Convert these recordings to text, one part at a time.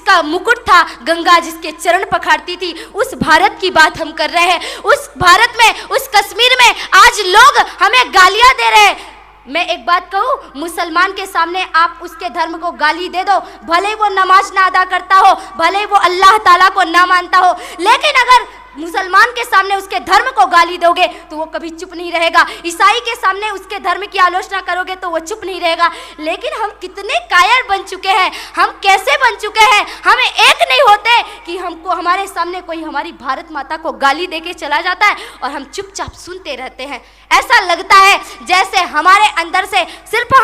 जिसका मुकुट था, गंगा जिसके चरण पखारती थी, उस भारत की बात हम कर रहे हैं। उस भारत में, उस कश्मीर में आज लोग हमें गालियां दे रहे हैं। मैं एक बात कहूँ, मुसलमान के सामने आप उसके धर्म को गाली दे दो, भले वो नमाज ना अदा करता हो, भले वो अल्लाह ताला को ना मानता हो, लेकिन अगर मुसलमान के सामने उसके धर्म को गाली दोगे तो वो कभी चुप नहीं रहेगा। ईसाई के सामने उसके धर्म की आलोचना करोगे तो वो चुप नहीं रहेगा। लेकिन हम कितने कायर बन चुके हैं, हम कैसे बन चुके हैं, हमें एक नहीं होते कि हमको हमारे सामने कोई हमारी भारत माता को गाली देके चला जाता है और हम चुपचाप सुनते रहते हैं। ऐसा लगता है जैसे हमारे अंदर से सिर्फ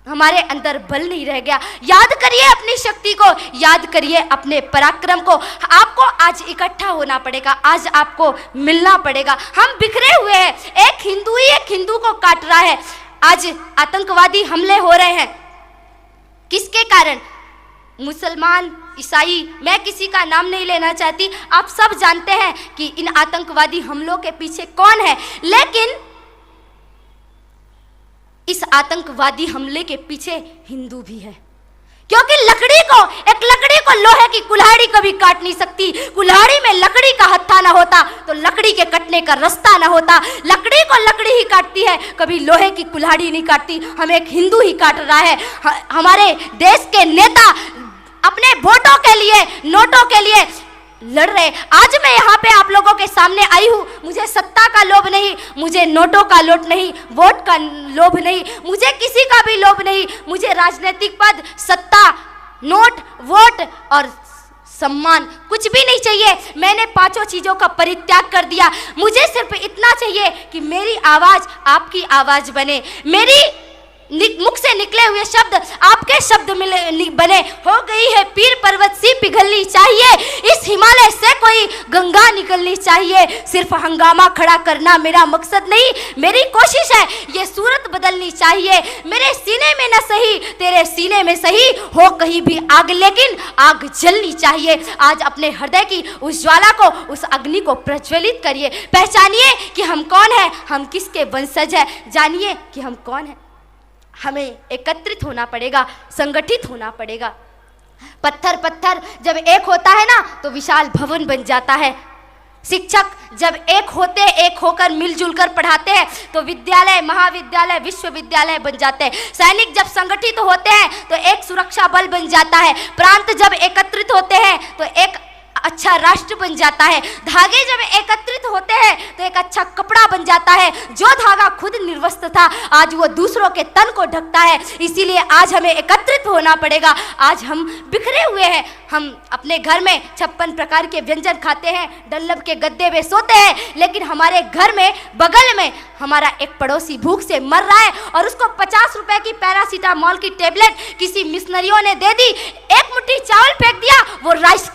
हमारे अंदर बल नहीं रह गया। याद करिए अपनी शक्ति को, याद करिए अपने पराक्रम को। आपको आज इकट्ठा होना पड़ेगा, आज आपको मिलना पड़ेगा। हम बिखरे हुए हैं, एक हिंदू ही एक हिंदू को काट रहा है। आज आतंकवादी हमले हो रहे हैं, किसके कारण? मुसलमान, ईसाई, मैं किसी का नाम नहीं लेना चाहती, आप सब जानते हैं कि इन आतंकवादी हमलों के पीछे कौन है। लेकिन इस आतंकवादी हमले के पीछे हिंदू भी है, क्योंकि एक लकड़ी को लोहे की कुल्हाड़ी कभी काट नहीं सकती। कुल्हाड़ी में लकड़ी का हत्था ना होता तो लकड़ी के कटने का रास्ता ना होता। लकड़ी को लकड़ी ही काटती है, कभी लोहे की कुल्हाड़ी नहीं काटती। हमें एक हिंदू ही काट रहा है। हमारे देश के नेता अपने वोटों के लिए, नोटों के लिए लड़ रहे। आज मैं यहाँ पे आप लोगों के सामने आई हूँ, मुझे सत्ता का लोभ नहीं, मुझे नोटों का लोभ नहीं, वोट का लोभ नहीं, मुझे किसी का भी लोभ नहीं। मुझे राजनीतिक पद, सत्ता, नोट, वोट और सम्मान कुछ भी नहीं चाहिए। मैंने पांचों चीजों का परित्याग कर दिया। मुझे सिर्फ इतना चाहिए कि मेरी आवाज आपकी आवाज बने, मेरी मुख से निकले हुए शब्द आपके शब्द बने। हो गई है पीर पर्वत सी पिघलनी चाहिए, इस हिमालय से कोई गंगा निकलनी चाहिए। सिर्फ हंगामा खड़ा करना मेरा मकसद नहीं, मेरी कोशिश है ये सूरत बदलनी चाहिए। मेरे सीने में न सही, तेरे सीने में सही हो कहीं भी आग, लेकिन आग जलनी चाहिए। आज अपने हृदय की उस ज्वाला को, उस अग्नि को प्रज्वलित करिए। पहचानिए कि हम कौन है, हम किसके वंशज है। जानिए कि हम कौन है। हमें एकत्रित होना पड़ेगा, संगठित होना पड़ेगा। पत्थर पत्थर जब एक होता है ना तो विशाल भवन बन जाता है। शिक्षक जब एक होकर मिलजुल कर पढ़ाते हैं तो विद्यालय, महाविद्यालय, विश्वविद्यालय बन जाते हैं। सैनिक जब संगठित होते हैं तो एक सुरक्षा बल बन जाता है। प्रांत जब एकत्रित होते हैं तो एक अच्छा राष्ट्र बन जाता है। धागे जब एकत्रित होते हैं तो एक अच्छा कपड़ा बन जाता है। जो धागा खुद निर्वस्त्र था आज वो दूसरों के तन को ढकता है। इसीलिए आज हमें एकत्रित होना पड़ेगा। आज हम बिखरे हुए हैं। हम अपने घर में 56 प्रकार के व्यंजन खाते हैं, डल्लब के गद्दे में सोते हैं, लेकिन हमारे घर में बगल में हमारा एक पड़ोसी भूख से मर रहा है और उसको 50 रुपए की पैरासीटामोल की टेबलेट किसी मिशनरियों ने दे दी, एक मुट्ठी चावल फेंक दिया, वो राइस